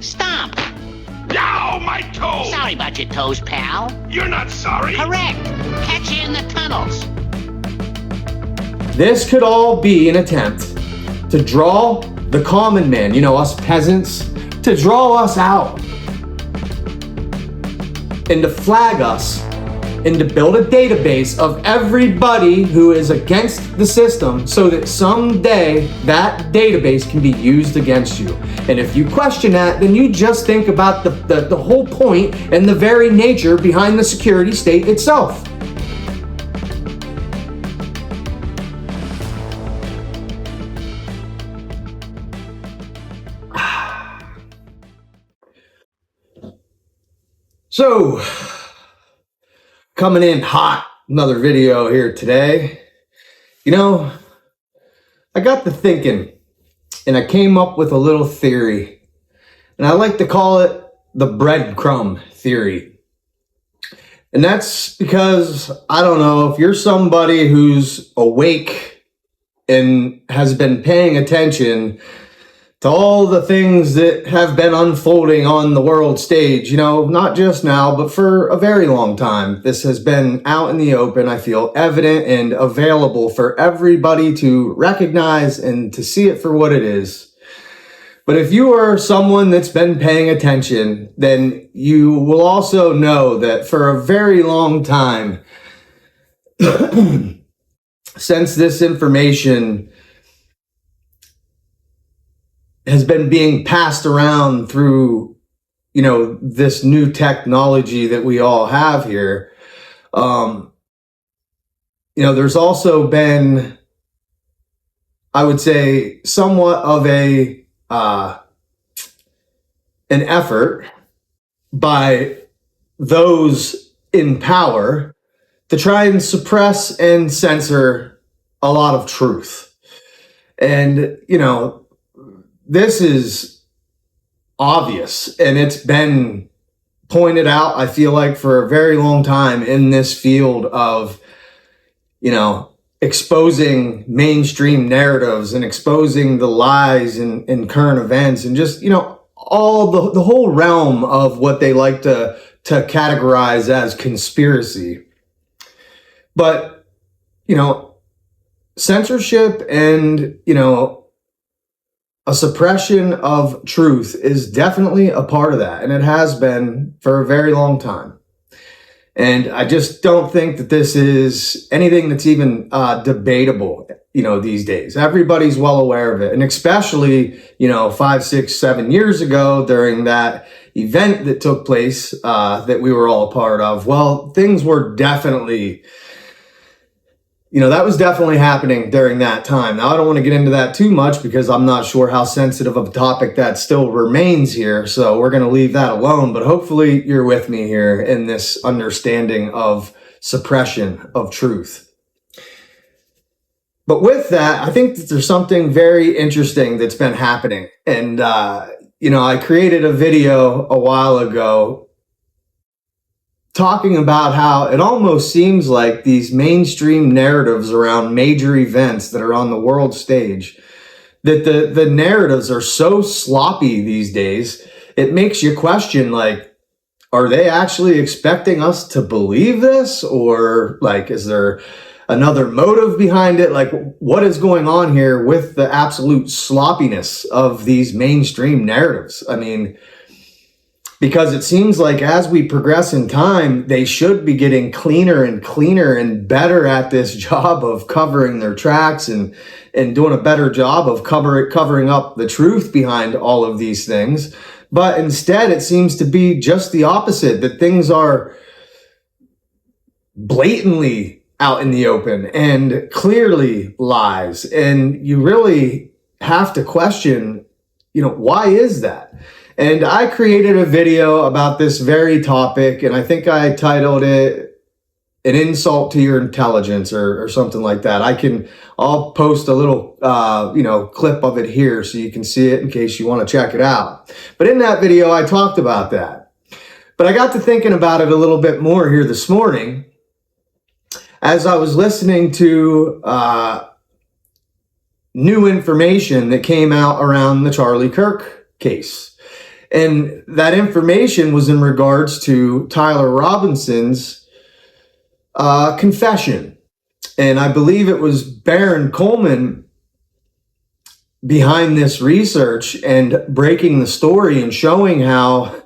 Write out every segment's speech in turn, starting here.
Stomp! Ow, my toe! Sorry about your toes, pal. You're not sorry? Correct. Catch you in the tunnels. This could all be an attempt to draw the common man, you know, us peasants, to draw us out and to flag us and to build a database of everybody who is against the system so that someday that database can be used against you. And if you question that, then you just think about the whole point and the very nature behind the security state itself. So, coming in hot, another video here today. You know, I got to thinking and I came up with a little theory, and I like to call it the breadcrumb theory. And that's because, I don't know, if you're somebody who's awake and has been paying attention to all the things that have been unfolding on the world stage, you know, not just now, but for a very long time. This has been out in the open, I feel, evident and available for everybody to recognize and to see it for what it is. But if you are someone that's been paying attention, then you will also know that for a very long time, since this information has been being passed around through, you know, this new technology that we all have here, you know, there's also been, I would say, somewhat of an effort by those in power to try and suppress and censor a lot of truth. And, you know, this is obvious, and it's been pointed out, I feel like, for a very long time in this field of, you know, exposing mainstream narratives and exposing the lies in current events, and just, you know, all the whole realm of what they like to categorize as conspiracy. But, you know, censorship and, you know, a suppression of truth is definitely a part of that, and it has been for a very long time. And I just don't think that this is anything that's even debatable, you know, these days. Everybody's well aware of it, and especially, you know, 5, 6, 7 years ago during that event that took place that we were all a part of. Well, things were definitely, you know, that was definitely happening during that time. Now, I don't want to get into that too much because I'm not sure how sensitive of a topic that still remains here. So we're going to leave that alone. But hopefully you're with me here in this understanding of suppression of truth. But with that, I think that there's something very interesting that's been happening. And, you know, I created a video a while ago talking about how it almost seems like these mainstream narratives around major events that are on the world stage, that the narratives are so sloppy these days, it makes you question, like, are they actually expecting us to believe this? Or, like, is there another motive behind it? Like, what is going on here with the absolute sloppiness of these mainstream narratives? I mean, because it seems like as we progress in time, they should be getting cleaner and cleaner and better at this job of covering their tracks and doing a better job of covering up the truth behind all of these things. But instead, it seems to be just the opposite, that things are blatantly out in the open and clearly lies. And you really have to question, you know, why is that? And I created a video about this very topic, and I think I titled it "An Insult to Your Intelligence" or something like that. I'll post a little, you know, clip of it here so you can see it in case you want to check it out. But in that video, I talked about that. But I got to thinking about it a little bit more here this morning as I was listening to new information that came out around the Charlie Kirk case. And that information was in regards to Tyler Robinson's confession. And I believe it was Baron Coleman behind this research and breaking the story and showing how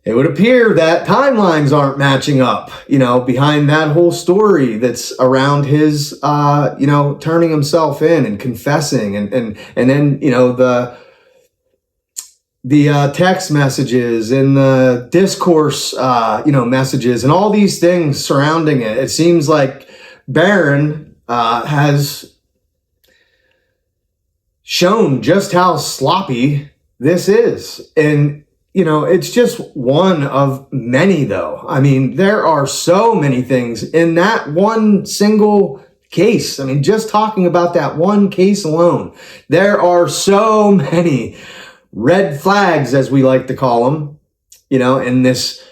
it would appear that timelines aren't matching up, behind that whole story that's around his, turning himself in and confessing and then, the text messages and the discourse, messages and all these things surrounding it. It seems like Baron has shown just how sloppy this is. And, it's just one of many, though. I mean, there are so many things in that one single case. I mean, just talking about that one case alone, there are so many red flags, as we like to call them, in this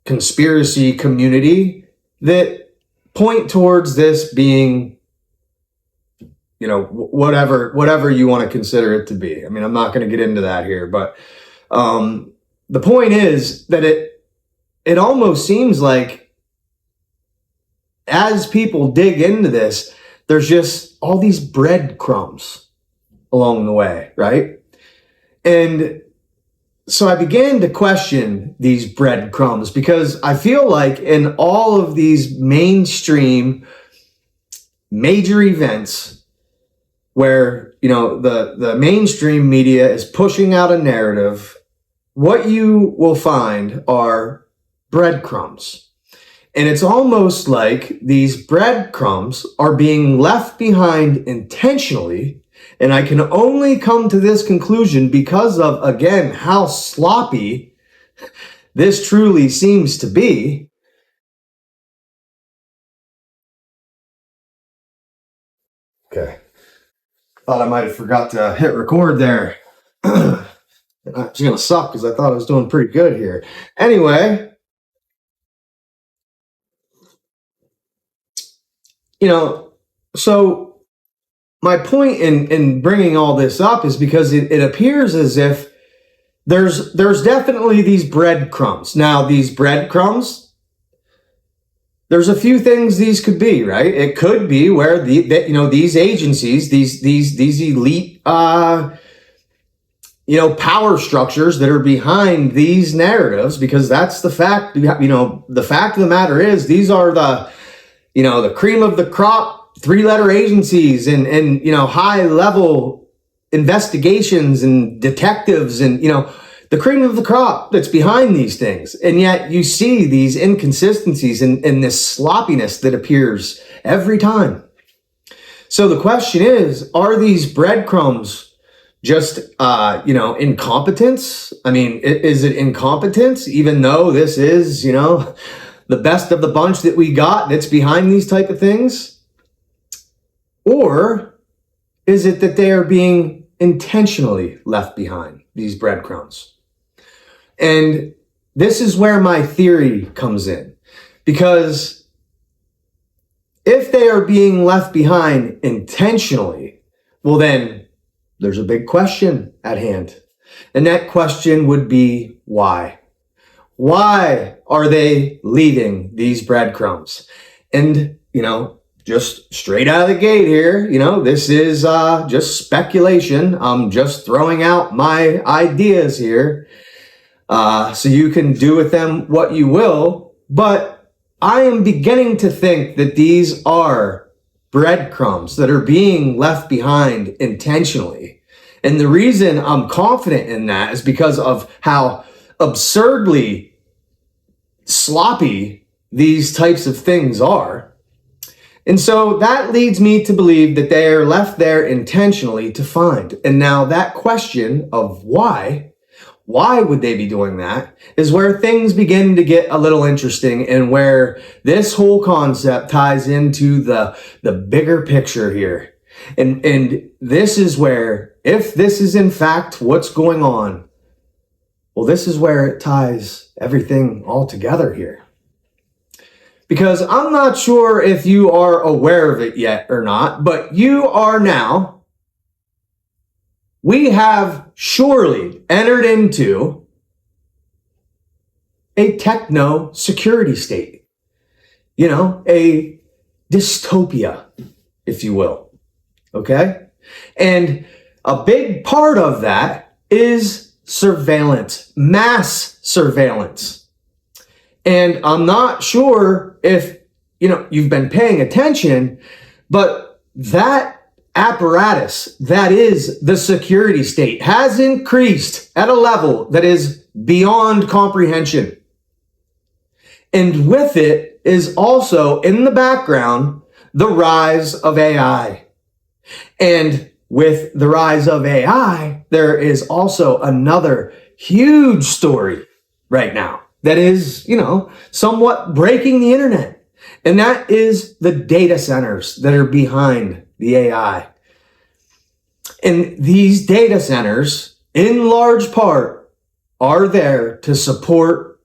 conspiracy community that point towards this being, whatever you want to consider it to be. I mean, I'm not going to get into that here, but the point is that it almost seems like as people dig into this, there's just all these breadcrumbs along the way, right? And so I began to question these breadcrumbs because I feel like in all of these mainstream major events where, the mainstream media is pushing out a narrative, what you will find are breadcrumbs. And it's almost like these breadcrumbs are being left behind intentionally. And I can only come to this conclusion because of, again, how sloppy this truly seems to be. Okay. Thought I might have forgot to hit record there. It's going to suck because I thought I was doing pretty good here. Anyway, so my point in bringing all this up is because it appears as if there's definitely these breadcrumbs. Now, these breadcrumbs, there's a few things these could be, right? It could be where these agencies, these elite, power structures that are behind these narratives, because that's the fact. The fact of the matter is these are the cream of the crop, 3-letter agencies and high level investigations and detectives and, the cream of the crop that's behind these things. And yet you see these inconsistencies and this sloppiness that appears every time. So the question is, are these breadcrumbs just, incompetence? I mean, is it incompetence, even though this is, the best of the bunch that we got that's behind these type of things? Or is it that they are being intentionally left behind, these breadcrumbs? And this is where my theory comes in. Because if they are being left behind intentionally, well then there's a big question at hand. And that question would be why? Why are they leaving these breadcrumbs? And, just straight out of the gate here, this is just speculation. I'm just throwing out my ideas here. So you can do with them what you will. But I am beginning to think that these are breadcrumbs that are being left behind intentionally. And the reason I'm confident in that is because of how absurdly sloppy these types of things are. And so that leads me to believe that they are left there intentionally to find. And now that question of why would they be doing that, is where things begin to get a little interesting and where this whole concept ties into the bigger picture here. And this is where, if this is in fact what's going on, well, this is where it ties everything all together here. Because I'm not sure if you are aware of it yet or not, but you are now. We have surely entered into a techno security state, a dystopia, if you will. Okay? And a big part of that is surveillance, mass surveillance. And I'm not sure if, you've been paying attention, but that apparatus, that is the security state, has increased at a level that is beyond comprehension. And with it is also in the background the rise of AI. And with the rise of AI, there is also another huge story right now that is, somewhat breaking the internet. And that is the data centers that are behind the AI. And these data centers, in large part, are there to support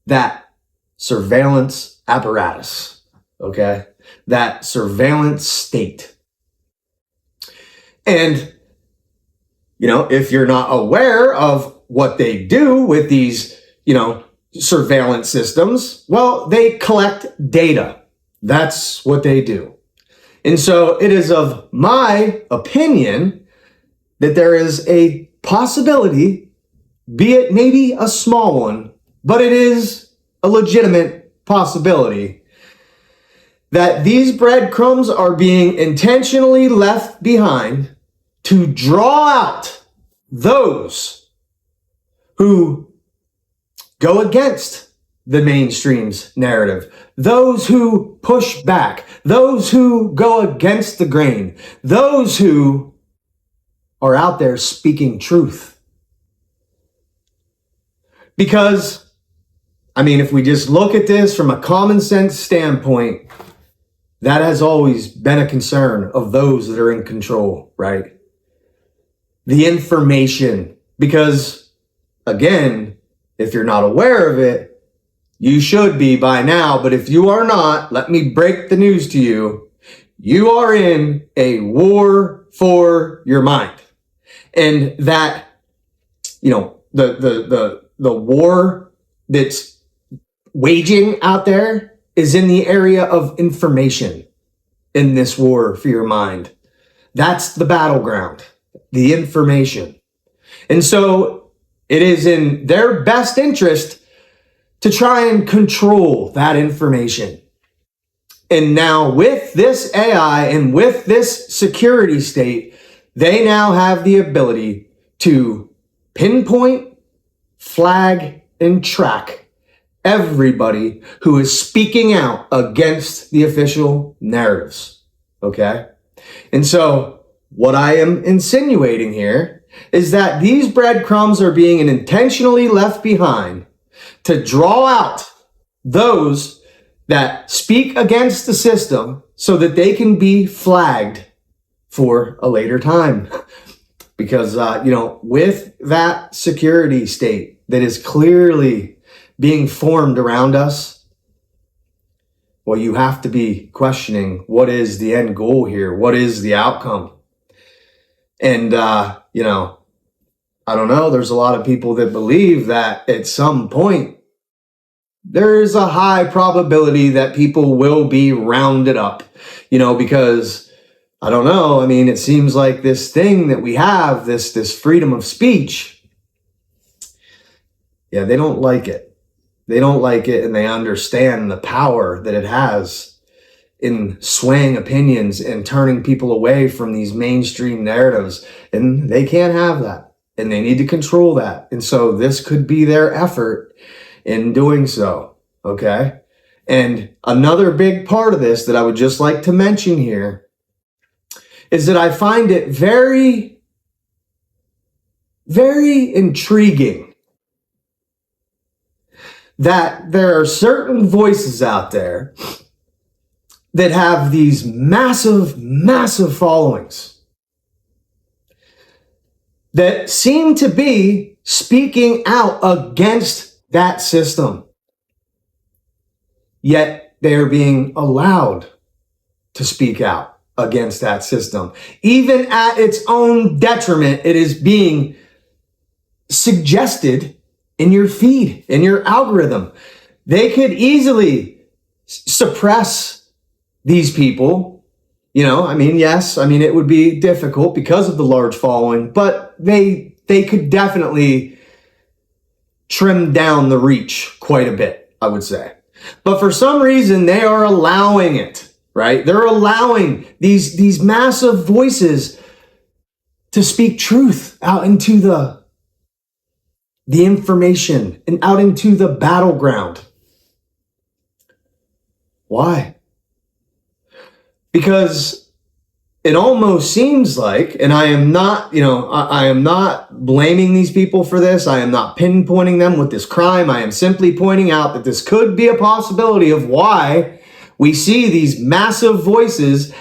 that surveillance apparatus, okay? That surveillance state. And, if you're not aware of what they do with these, surveillance systems, well, they collect data. That's what they do. And so it is of my opinion that there is a possibility, be it maybe a small one, but it is a legitimate possibility, that these breadcrumbs are being intentionally left behind to draw out those who go against the mainstream's narrative, those who push back, those who go against the grain, those who are out there speaking truth. Because, if we just look at this from a common sense standpoint, that has always been a concern of those that are in control, right? The information, because again, if you're not aware of it, you should be by now, but if you are not, let me break the news to you. You are in a war for your mind. And that, the war that's waging out there is in the area of information in this war for your mind. That's the battleground, the information. And so it is in their best interest to try and control that information. And now with this AI and with this security state, they now have the ability to pinpoint, flag, and track everybody who is speaking out against the official narratives. Okay? And so what I am insinuating here is that these breadcrumbs are being intentionally left behind to draw out those that speak against the system so that they can be flagged for a later time. Because, with that security state that is clearly being formed around us, well, you have to be questioning what is the end goal here? What is the outcome? And, I don't know. There's a lot of people that believe that at some point, there's a high probability that people will be rounded up, because I don't know. It seems like this thing that we have, this freedom of speech. Yeah, they don't like it. They don't like it, and they understand the power that it has in swaying opinions and turning people away from these mainstream narratives. And they can't have that. And they need to control that. And so this could be their effort in doing so. Okay? And another big part of this that I would just like to mention here is that I find it very, very intriguing that there are certain voices out there that have these massive, massive followings that seem to be speaking out against that system. Yet they are being allowed to speak out against that system. Even at its own detriment, it is being suggested in your feed, in your algorithm. They could easily suppress these people. Yes, it would be difficult because of the large following, but they could definitely trim down the reach quite a bit, I would say. But for some reason, they are allowing it, right? They're allowing these massive voices to speak truth out into the information and out into the battleground. Why? Because it almost seems like, and I am not, I am not blaming these people for this. I am not pinpointing them with this crime. I am simply pointing out that this could be a possibility of why we see these massive voices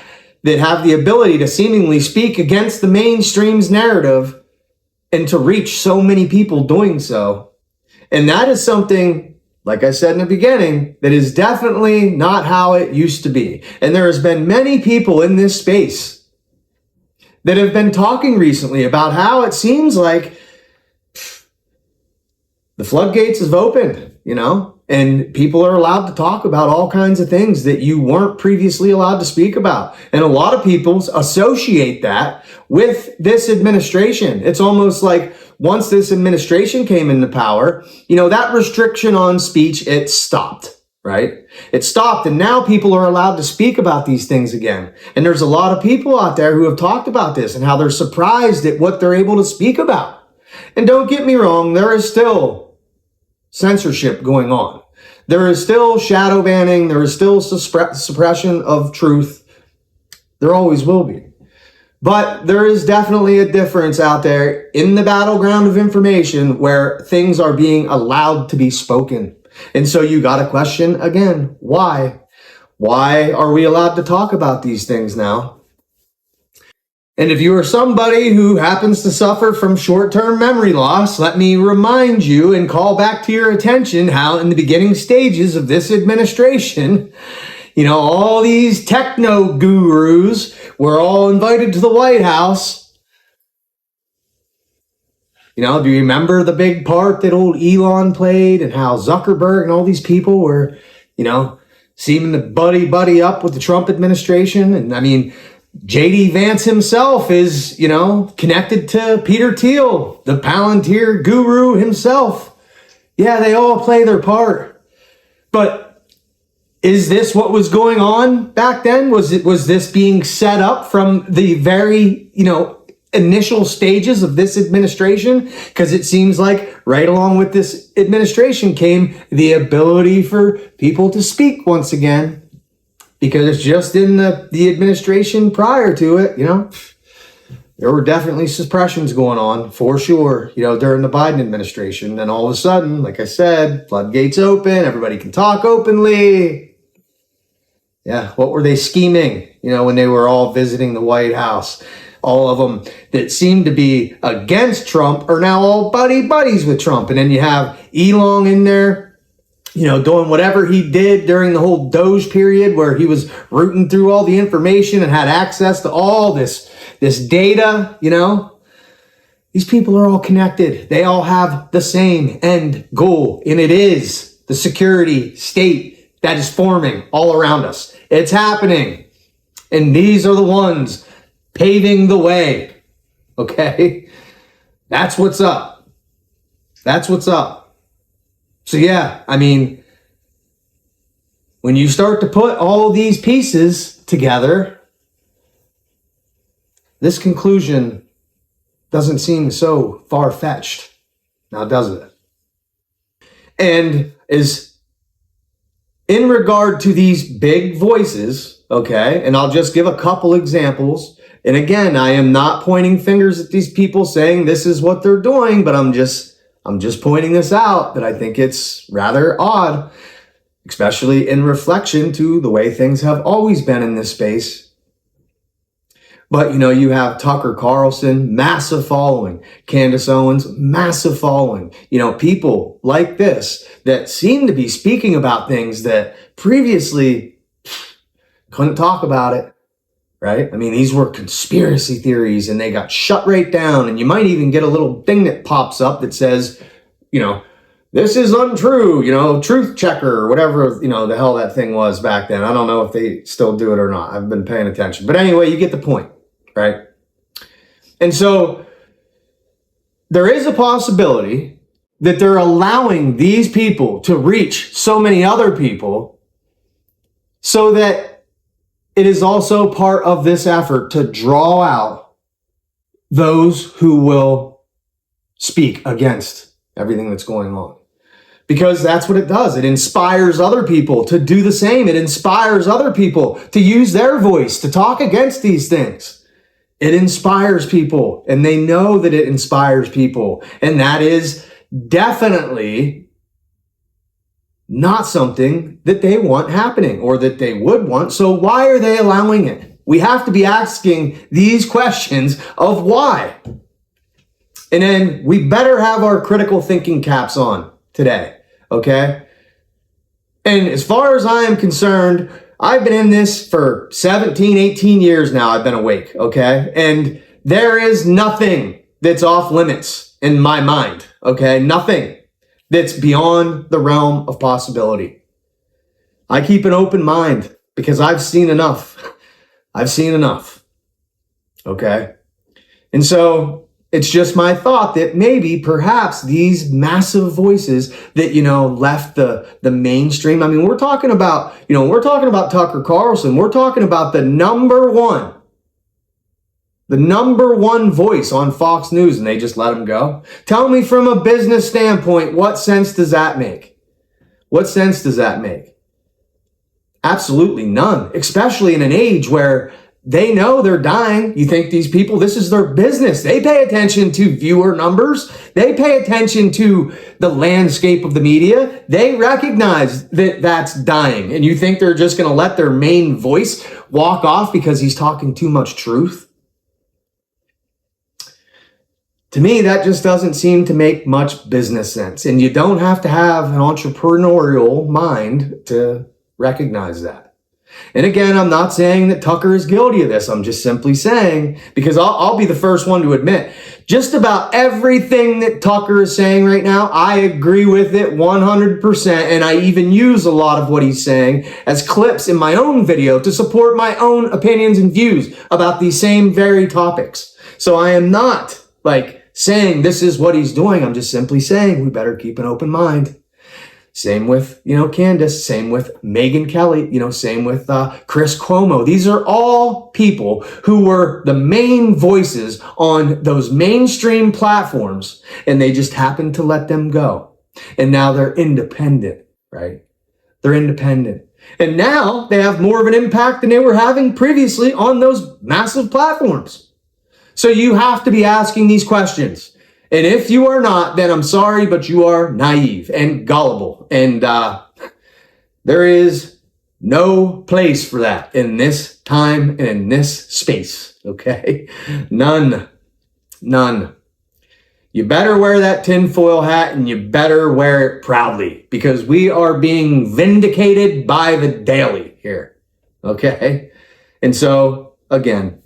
that have the ability to seemingly speak against the mainstream's narrative and to reach so many people doing so. And that is something, like I said in the beginning, that is definitely not how it used to be. And there has been many people in this space that have been talking recently about how it seems like the floodgates have opened, and people are allowed to talk about all kinds of things that you weren't previously allowed to speak about. And a lot of people associate that with this administration. It's almost like once this administration came into power, that restriction on speech, it stopped. Right? It stopped, and now people are allowed to speak about these things again. And there's a lot of people out there who have talked about this and how they're surprised at what they're able to speak about. And don't get me wrong, there is still censorship going on. There is still shadow banning. There is still suppression of truth. There always will be. But there is definitely a difference out there in the battleground of information where things are being allowed to be spoken. And so you got to question again, why? Why are we allowed to talk about these things now? And if you are somebody who happens to suffer from short-term memory loss, let me remind you and call back to your attention how in the beginning stages of this administration, all these techno gurus were all invited to the White House. Do you remember the big part that old Elon played and how Zuckerberg and all these people were, seeming to buddy up with the Trump administration? And JD Vance himself is, connected to Peter Thiel, the Palantir guru himself. Yeah, they all play their part. But is this what was going on back then? Was this being set up from the very, initial stages of this administration? Because it seems like right along with this administration came the ability for people to speak once again. Because just in the administration prior to it, there were definitely suppressions going on for sure, during the Biden administration. Then all of a sudden, like I said, floodgates open, everybody can talk openly. Yeah, what were they scheming, when they were all visiting the White House? All of them that seem to be against Trump are now all buddies with Trump. And then you have Elon in there, doing whatever he did during the whole Doge period where he was rooting through all the information and had access to all this data, These people are all connected. They all have the same end goal, and it is the security state that is forming all around us. It's happening. And these are the ones paving the way. Okay? That's what's up. That's what's up. So yeah, when you start to put all these pieces together, this conclusion doesn't seem so far-fetched. Now, does it? And is in regard to these big voices, okay, and I'll just give a couple examples. And again, I am not pointing fingers at these people saying this is what they're doing, but I'm just pointing this out that I think it's rather odd, especially in reflection to the way things have always been in this space. But, you have Tucker Carlson, massive following. Candace Owens, massive following. People like this that seem to be speaking about things that previously couldn't talk about it, right? These were conspiracy theories and they got shut right down. And you might even get a little thing that pops up that says, this is untrue, truth checker or whatever, the hell that thing was back then. I don't know if they still do it or not. I've been paying attention. But anyway, you get the point, right? And so there is a possibility that they're allowing these people to reach so many other people so that it is also part of this effort to draw out those who will speak against everything that's going on. Because that's what it does. It inspires other people to do the same. It inspires other people to use their voice to talk against these things. It inspires people, and they know that it inspires people. And that is definitely not something that they want happening or that they would want. So why are they allowing it? We have to be asking these questions of why. And then we better have our critical thinking caps on today, okay? And as far as I am concerned, I've been in this for 17, 18 years now. I've been awake, okay? And there is nothing that's off limits in my mind, okay? Nothing that's beyond the realm of possibility. I keep an open mind because I've seen enough. I've seen enough, okay? And so it's just my thought that maybe perhaps these massive voices that, left the mainstream. I mean, we're talking about Tucker Carlson. We're talking about the number one voice on Fox News, and they just let him go. Tell me from a business standpoint, what sense does that make? What sense does that make? Absolutely none, especially in an age where they know they're dying. You think these people, this is their business. They pay attention to viewer numbers. They pay attention to the landscape of the media. They recognize that that's dying. And you think they're just going to let their main voice walk off because he's talking too much truth? To me, that just doesn't seem to make much business sense. And you don't have to have an entrepreneurial mind to recognize that. And again, I'm not saying that Tucker is guilty of this. I'm just simply saying, because I'll be the first one to admit, just about everything that Tucker is saying right now, I agree with it 100%. And I even use a lot of what he's saying as clips in my own video to support my own opinions and views about these same very topics. So I am not saying this is what he's doing. I'm just simply saying we better keep an open mind. Same with, Candace, same with Megyn Kelly, same with Chris Cuomo. These are all people who were the main voices on those mainstream platforms, and they just happened to let them go. And now they're independent, right? They're independent. And now they have more of an impact than they were having previously on those massive platforms. So you have to be asking these questions. And if you are not, then I'm sorry, but you are naive and gullible. And there is no place for that in this time and in this space, okay? None. You better wear that tinfoil hat, and you better wear it proudly, because we are being vindicated by the daily here, okay? And so, again,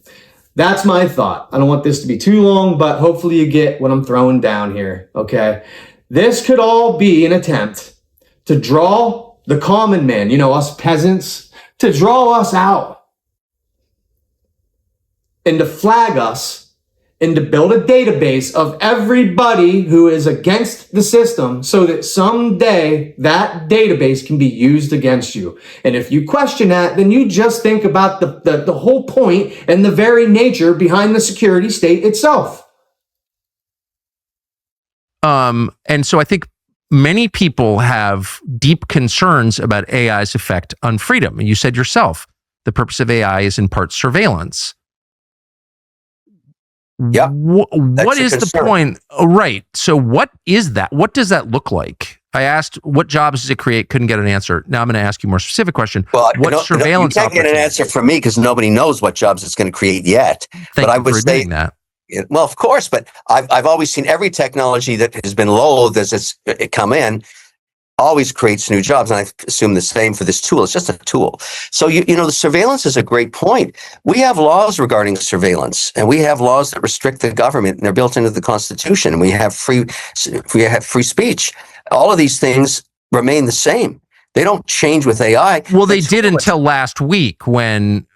that's my thought. I don't want this to be too long, but hopefully you get what I'm throwing down here, okay? This could all be an attempt to draw the common man, us peasants, to draw us out and to flag us and to build a database of everybody who is against the system so that someday that database can be used against you. And if you question that, then you just think about the whole point and the very nature behind the security state itself. And so I think many people have deep concerns about AI's effect on freedom. And you said yourself, the purpose of AI is in part surveillance. Yeah. What is the point? Oh, right. So what is that? What does that look like? I asked, what jobs does it create? Couldn't get an answer. Now I'm going to ask you a more specific question. Well, what surveillance? You can't get an answer from me because nobody knows what jobs it's going to create yet. But I would say that. Well, of course, but I've always seen every technology that has been loathed as it's come in always creates new jobs. And I assume the same for this tool. It's just a tool. So, the surveillance is a great point. We have laws regarding surveillance, and we have laws that restrict the government, and they're built into the Constitution. And we have free speech. all of these things remain the same. They don't change with AI. Well, they did until last week when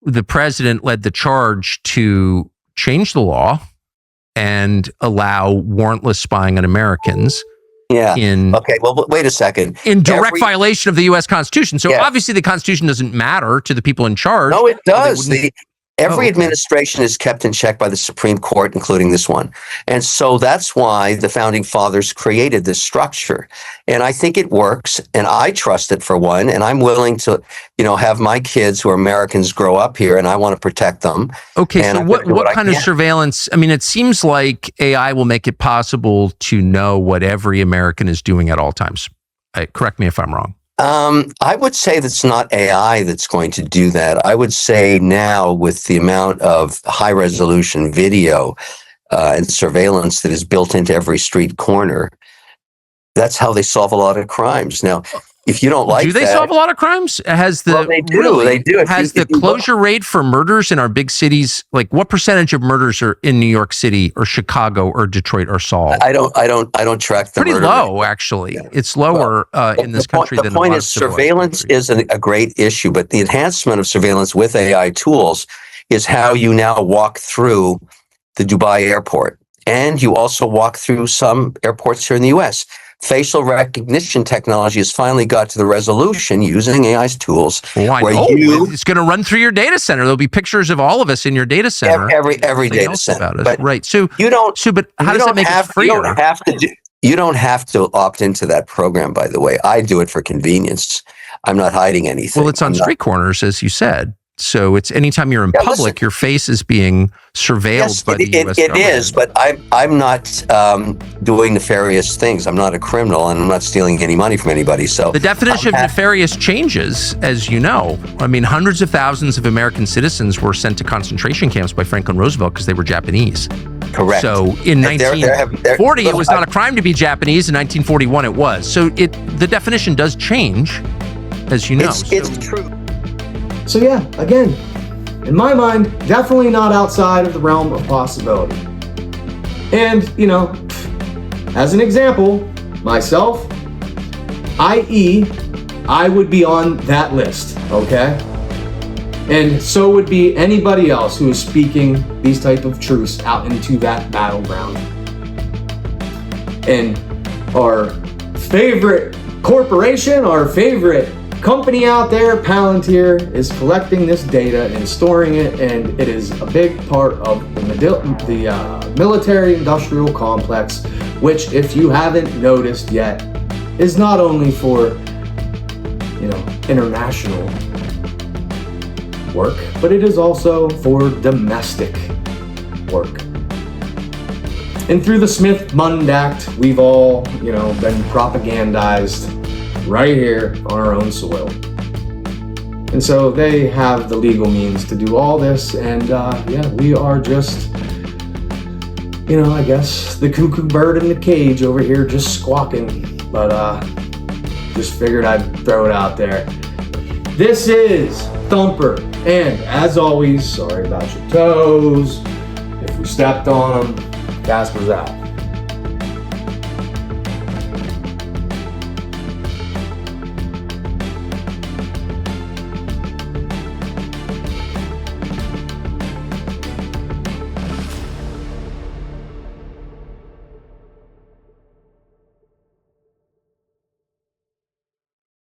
the president led the charge to change the law and allow warrantless spying on Americans. Yeah. In okay. Well, wait a second. In direct violation of the U.S. Constitution. So obviously the Constitution doesn't matter to the people in charge. No, it does. Every administration is kept in check by the Supreme Court, including this one. And so that's why the founding fathers created this structure. And I think it works, and I trust it for one, and I'm willing to, have my kids who are Americans grow up here, and I want to protect them. Okay, so what kind of surveillance? I mean, it seems like AI will make it possible to know what every American is doing at all times. Correct me if I'm wrong. I would say that's not AI that's going to do that. I would say now with the amount of high resolution video and surveillance that is built into every street corner, that's how they solve a lot of crimes. Now, if you don't like that... Do they solve a lot of crimes? They do. They do. Has the closure rate for murders in our big cities, like what percentage of murders are in New York City or Chicago or Detroit are solved? I don't track the pretty murder low, rate. actually. Yeah. It's lower in this country than the point is surveillance is a great issue, but the enhancement of surveillance with AI tools is how you now walk through the Dubai airport. And you also walk through some airports here in the U.S. Facial recognition technology has finally got to the resolution using AI's tools. It's going to run through your data center. There'll be pictures of all of us in your data center. Every data center. But, right. So you don't. So, but how does that make it freer? You don't have to opt into that program. By the way, I do it for convenience. I'm not hiding anything. Well, it's on street corners, as you said. So it's anytime you're in public, your face is being surveilled by the U.S. government. It is, but I'm not doing nefarious things. I'm not a criminal, and I'm not stealing any money from anybody. So the definition of nefarious changes, as you know. I mean, hundreds of thousands of American citizens were sent to concentration camps by Franklin Roosevelt because they were Japanese. Correct. So in 1940, it was not a crime to be Japanese. In 1941, it was. So the definition does change, as you know. It's true. So yeah, again, in my mind, definitely not outside of the realm of possibility. And, as an example, myself, i.e., I would be on that list, okay? And so would be anybody else who is speaking these type of truths out into that battleground. And our favorite corporation, our favorite company out there, Palantir, is collecting this data and storing it, and it is a big part of the military-industrial complex, which, if you haven't noticed yet, is not only for, international work, but it is also for domestic work. And through the Smith-Mundt Act, we've all, been propagandized right here on our own soil. And so they have the legal means to do all this, and we are just, I guess the cuckoo bird in the cage over here just squawking, but just figured I'd throw it out there. This is Thumper, and as always, sorry about your toes. If we stepped on them, Casper's out.